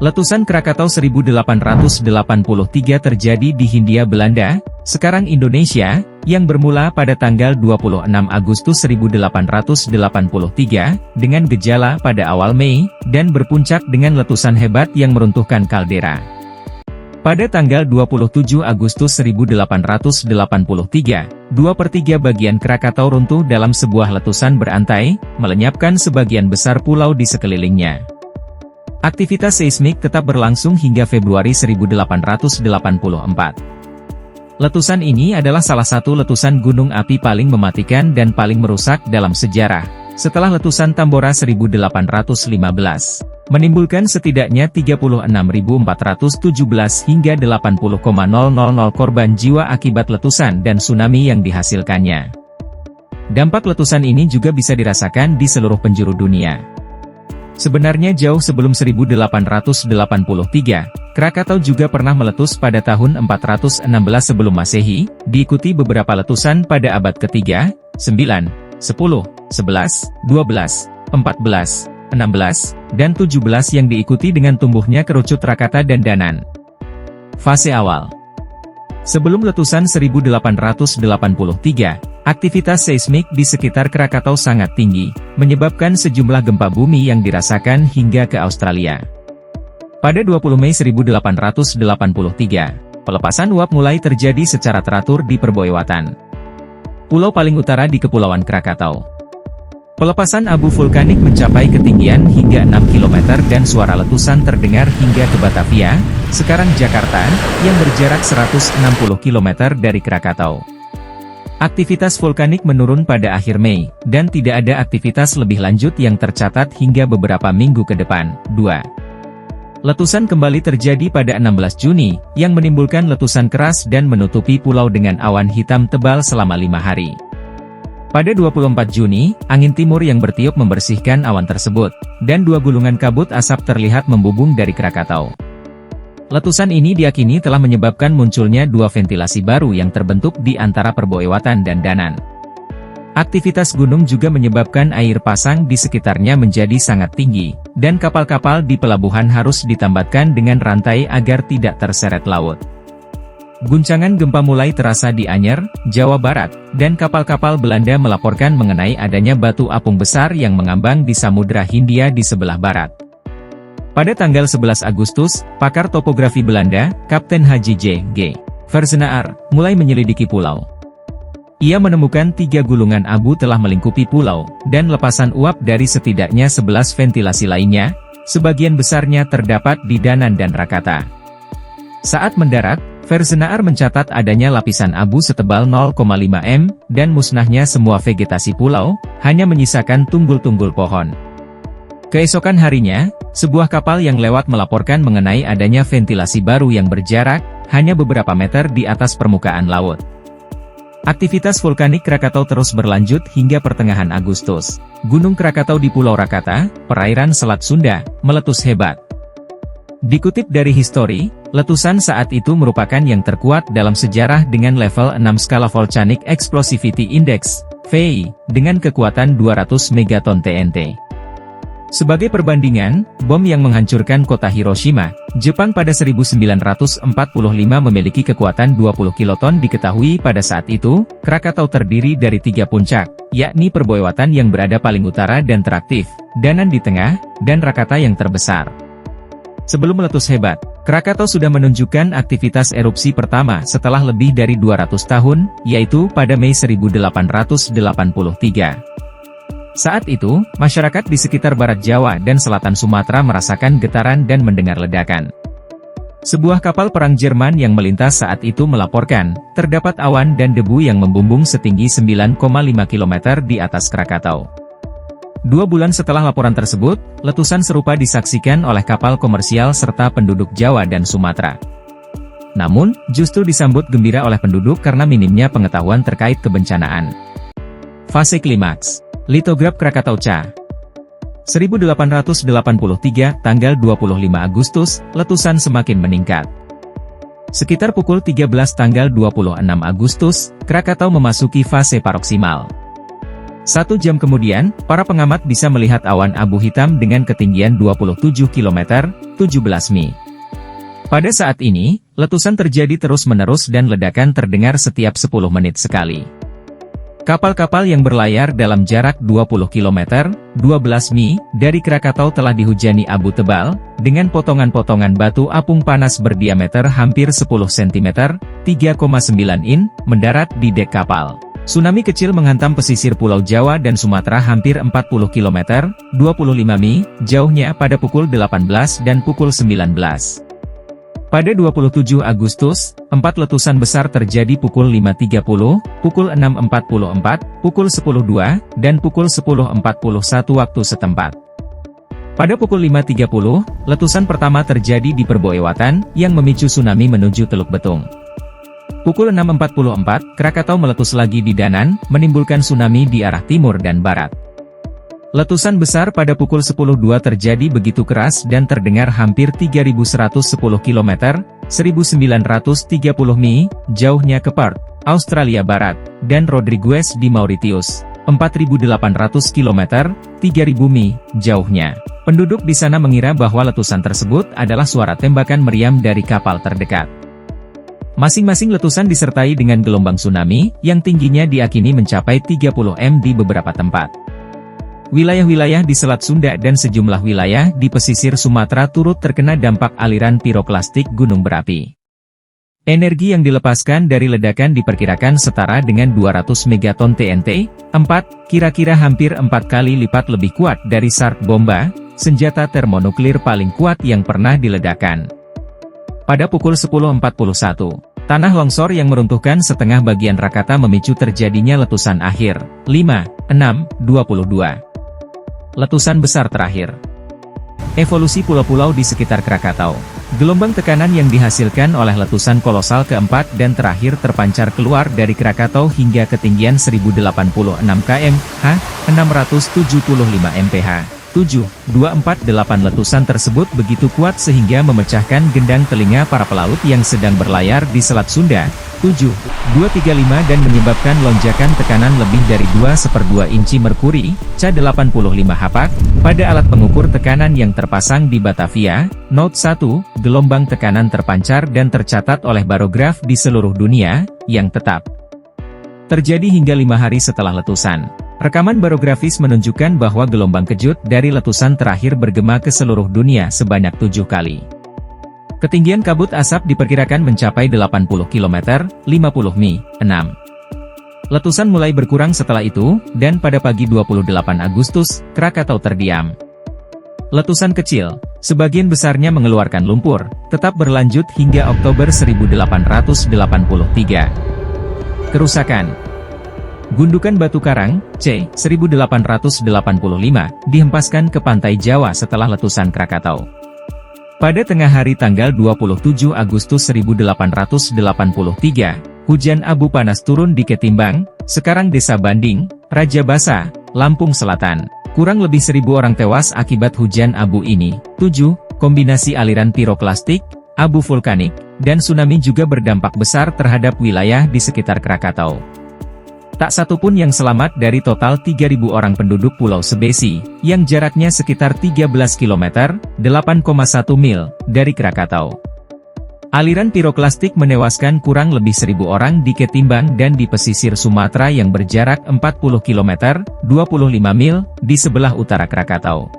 Letusan Krakatau 1883 terjadi di Hindia Belanda, sekarang Indonesia, yang bermula pada tanggal 26 Agustus 1883, dengan gejala pada awal Mei, dan berpuncak dengan letusan hebat yang meruntuhkan kaldera. Pada tanggal 27 Agustus 1883, 2/3 bagian Krakatau runtuh dalam sebuah letusan berantai, melenyapkan sebagian besar pulau di sekelilingnya. Aktivitas seismik tetap berlangsung hingga Februari 1884. Letusan ini adalah salah satu letusan gunung api paling mematikan dan paling merusak dalam sejarah, setelah letusan Tambora 1815, menimbulkan setidaknya 36.417 hingga 80,000 korban jiwa akibat letusan dan tsunami yang dihasilkannya. Dampak letusan ini juga bisa dirasakan di seluruh penjuru dunia. Sebenarnya jauh sebelum 1883, Krakatau juga pernah meletus pada tahun 416 sebelum Masehi, diikuti beberapa letusan pada abad ke-3, 9, 10, 11, 12, 14, 16, dan 17 yang diikuti dengan tumbuhnya kerucut Rakata dan Danan. Fase awal. Sebelum letusan 1883, aktivitas seismik di sekitar Krakatau sangat tinggi, menyebabkan sejumlah gempa bumi yang dirasakan hingga ke Australia. Pada 20 Mei 1883, pelepasan uap mulai terjadi secara teratur di Perbuewatan, pulau paling utara di Kepulauan Krakatau. Pelepasan abu vulkanik mencapai ketinggian hingga 6 km dan suara letusan terdengar hingga ke Batavia, sekarang Jakarta, yang berjarak 160 km dari Krakatau. Aktivitas vulkanik menurun pada akhir Mei, dan tidak ada aktivitas lebih lanjut yang tercatat hingga beberapa minggu ke depan. 2. Letusan kembali terjadi pada 16 Juni, yang menimbulkan letusan keras dan menutupi pulau dengan awan hitam tebal selama 5 hari. Pada 24 Juni, angin timur yang bertiup membersihkan awan tersebut, dan 2 gulungan kabut asap terlihat membubung dari Krakatau. Letusan ini diyakini telah menyebabkan munculnya 2 ventilasi baru yang terbentuk di antara Perbuewatan dan Danan. Aktivitas gunung juga menyebabkan air pasang di sekitarnya menjadi sangat tinggi, dan kapal-kapal di pelabuhan harus ditambatkan dengan rantai agar tidak terseret laut. Guncangan gempa mulai terasa di Anyer, Jawa Barat, dan kapal-kapal Belanda melaporkan mengenai adanya batu apung besar yang mengambang di Samudra Hindia di sebelah barat. Pada tanggal 11 Agustus, pakar topografi Belanda, Kapten Haji J.G. Verzenaar, mulai menyelidiki pulau. Ia menemukan 3 gulungan abu telah melingkupi pulau, dan lepasan uap dari setidaknya 11 ventilasi lainnya, sebagian besarnya terdapat di Danan dan Rakata. Saat mendarat, Verzenaar mencatat adanya lapisan abu setebal 0,5 m, dan musnahnya semua vegetasi pulau, hanya menyisakan tunggul-tunggul pohon. Keesokan harinya, sebuah kapal yang lewat melaporkan mengenai adanya ventilasi baru yang berjarak, hanya beberapa meter di atas permukaan laut. Aktivitas vulkanik Krakatau terus berlanjut hingga pertengahan Agustus. Gunung Krakatau di Pulau Rakata, perairan Selat Sunda, meletus hebat. Dikutip dari History, letusan saat itu merupakan yang terkuat dalam sejarah dengan level 6 skala Volcanic Explosivity Index, VI, dengan kekuatan 200 megaton TNT. Sebagai perbandingan, bom yang menghancurkan kota Hiroshima, Jepang pada 1945 memiliki kekuatan 20 kiloton. Diketahui pada saat itu, Krakatau terdiri dari 3 puncak, yakni Perbuewatan yang berada paling utara dan teraktif, Danan di tengah, dan Rakata yang terbesar. Sebelum meletus hebat, Krakatau sudah menunjukkan aktivitas erupsi pertama setelah lebih dari 200 tahun, yaitu pada Mei 1883. Saat itu, masyarakat di sekitar Barat Jawa dan Selatan Sumatera merasakan getaran dan mendengar ledakan. Sebuah kapal perang Jerman yang melintas saat itu melaporkan, terdapat awan dan debu yang membumbung setinggi 9,5 km di atas Krakatau. 2 bulan setelah laporan tersebut, letusan serupa disaksikan oleh kapal komersial serta penduduk Jawa dan Sumatera. Namun, justru disambut gembira oleh penduduk karena minimnya pengetahuan terkait kebencanaan. Fase klimaks. Litograf Krakatau Ca. 1883, tanggal 25 Agustus, letusan semakin meningkat. Sekitar pukul 13 tanggal 26 Agustus, Krakatau memasuki fase paroksimal. 1 jam kemudian, para pengamat bisa melihat awan abu hitam dengan ketinggian 27 km, 17 mi. Pada saat ini, letusan terjadi terus-menerus dan ledakan terdengar setiap 10 menit sekali. Kapal-kapal yang berlayar dalam jarak 20 km, 12 mi, dari Krakatau telah dihujani abu tebal, dengan potongan-potongan batu apung panas berdiameter hampir 10 cm, 3,9 in, mendarat di dek kapal. Tsunami kecil menghantam pesisir Pulau Jawa dan Sumatera hampir 40 km, 25 mi, jauhnya pada pukul 18 dan pukul 19. Pada 27 Agustus, 4 letusan besar terjadi pukul 5.30, pukul 6.44, pukul 10.02, dan pukul 10.41 waktu setempat. Pada pukul 5.30, letusan pertama terjadi di Perboewatan, yang memicu tsunami menuju Teluk Betung. Pukul 6.44, Krakatau meletus lagi di Danan, menimbulkan tsunami di arah timur dan barat. Letusan besar pada pukul 10.02 terjadi begitu keras dan terdengar hampir 3.110 km, 1.930 mi, jauhnya ke Perth, Australia Barat, dan Rodrigues di Mauritius, 4.800 km, 3.000 mi, jauhnya. Penduduk di sana mengira bahwa letusan tersebut adalah suara tembakan meriam dari kapal terdekat. Masing-masing letusan disertai dengan gelombang tsunami, yang tingginya diakini mencapai 30 m di beberapa tempat. Wilayah-wilayah di Selat Sunda dan sejumlah wilayah di pesisir Sumatera turut terkena dampak aliran piroklastik gunung berapi. Energi yang dilepaskan dari ledakan diperkirakan setara dengan 200 megaton TNT, kira-kira hampir 4 kali lipat lebih kuat dari SART bomba, senjata termonuklir paling kuat yang pernah diledakkan. Pada pukul 10.41, tanah longsor yang meruntuhkan setengah bagian Rakata memicu terjadinya letusan akhir, 5, 6, 22. Letusan besar terakhir. Evolusi pulau-pulau di sekitar Krakatau. Gelombang tekanan yang dihasilkan oleh letusan kolosal keempat dan terakhir terpancar keluar dari Krakatau hingga ketinggian 1086 km, 675 mph. 7,248 letusan tersebut begitu kuat sehingga memecahkan gendang telinga para pelaut yang sedang berlayar di Selat Sunda, 7,235 dan menyebabkan lonjakan tekanan lebih dari 2/2 inci merkuri, Ca85 Hapak, pada alat pengukur tekanan yang terpasang di Batavia, Note 1, gelombang tekanan terpancar dan tercatat oleh barograf di seluruh dunia, yang tetap terjadi hingga 5 hari setelah letusan. Rekaman barografis menunjukkan bahwa gelombang kejut dari letusan terakhir bergema ke seluruh dunia sebanyak 7 kali. Ketinggian kabut asap diperkirakan mencapai 80 km, 50 mi, 6. Letusan mulai berkurang setelah itu, dan pada pagi 28 Agustus, Krakatau terdiam. Letusan kecil, sebagian besarnya mengeluarkan lumpur, tetap berlanjut hingga Oktober 1883. Kerusakan. Gundukan batu karang, C1885, dihempaskan ke pantai Jawa setelah letusan Krakatau. Pada tengah hari tanggal 27 Agustus 1883, hujan abu panas turun di Ketimbang, sekarang Desa Banding, Raja Basa, Lampung Selatan. Kurang lebih 1.000 orang tewas akibat hujan abu ini. 7. Kombinasi aliran piroklastik, abu vulkanik, dan tsunami juga berdampak besar terhadap wilayah di sekitar Krakatau. Tak satu pun yang selamat dari total 3.000 orang penduduk Pulau Sebesi, yang jaraknya sekitar 13 km, 8,1 mil, dari Krakatau. Aliran piroklastik menewaskan kurang lebih 1.000 orang di Ketimbang dan di pesisir Sumatera yang berjarak 40 km, 25 mil, di sebelah utara Krakatau.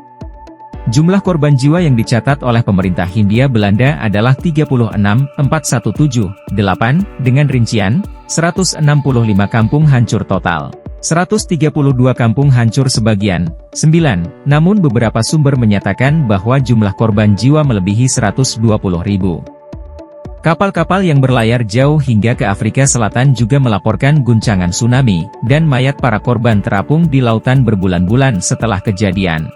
Jumlah korban jiwa yang dicatat oleh pemerintah Hindia Belanda adalah 36.417, 8, dengan rincian, 165 kampung hancur total. 132 kampung hancur sebagian, 9, namun beberapa sumber menyatakan bahwa jumlah korban jiwa melebihi 120.000. Kapal-kapal yang berlayar jauh hingga ke Afrika Selatan juga melaporkan guncangan tsunami, dan mayat para korban terapung di lautan berbulan-bulan setelah kejadian.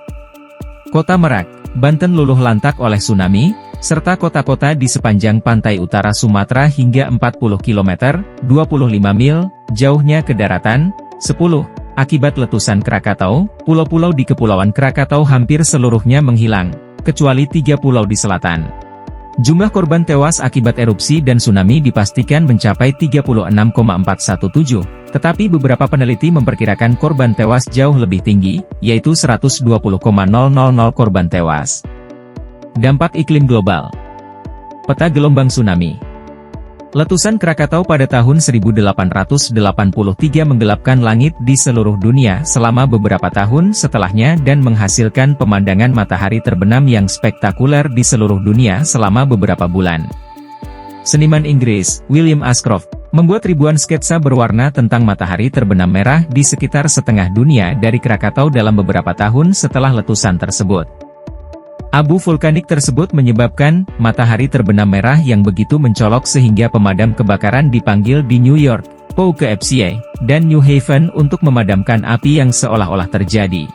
Kota Merak, Banten luluh lantak oleh tsunami, serta kota-kota di sepanjang pantai utara Sumatera hingga 40 km, 25 mil, jauhnya ke daratan. 10. Akibat letusan Krakatau, pulau-pulau di Kepulauan Krakatau hampir seluruhnya menghilang, kecuali 3 pulau di selatan. Jumlah korban tewas akibat erupsi dan tsunami dipastikan mencapai 36,417, tetapi beberapa peneliti memperkirakan korban tewas jauh lebih tinggi, yaitu 120,000 korban tewas. Dampak iklim global. Peta gelombang tsunami. Letusan Krakatau pada tahun 1883 menggelapkan langit di seluruh dunia selama beberapa tahun setelahnya dan menghasilkan pemandangan matahari terbenam yang spektakuler di seluruh dunia selama beberapa bulan. Seniman Inggris, William Ashcroft, membuat ribuan sketsa berwarna tentang matahari terbenam merah di sekitar setengah dunia dari Krakatau dalam beberapa tahun setelah letusan tersebut. Abu vulkanik tersebut menyebabkan matahari terbenam merah yang begitu mencolok sehingga pemadam kebakaran dipanggil di New York, Poughkeepsie, dan New Haven untuk memadamkan api yang seolah-olah terjadi.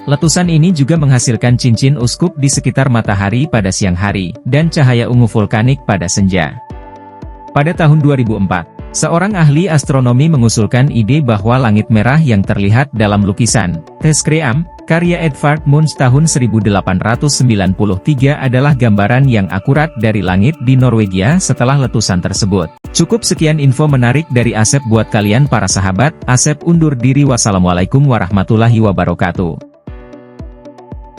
Letusan ini juga menghasilkan cincin uskup di sekitar matahari pada siang hari, dan cahaya ungu vulkanik pada senja. Pada tahun 2004, seorang ahli astronomi mengusulkan ide bahwa langit merah yang terlihat dalam lukisan Tes Cream, karya Edvard Munch tahun 1893 adalah gambaran yang akurat dari langit di Norwegia setelah letusan tersebut. Cukup sekian info menarik dari Asep buat kalian para sahabat. Asep undur diri. Wassalamualaikum warahmatullahi wabarakatuh.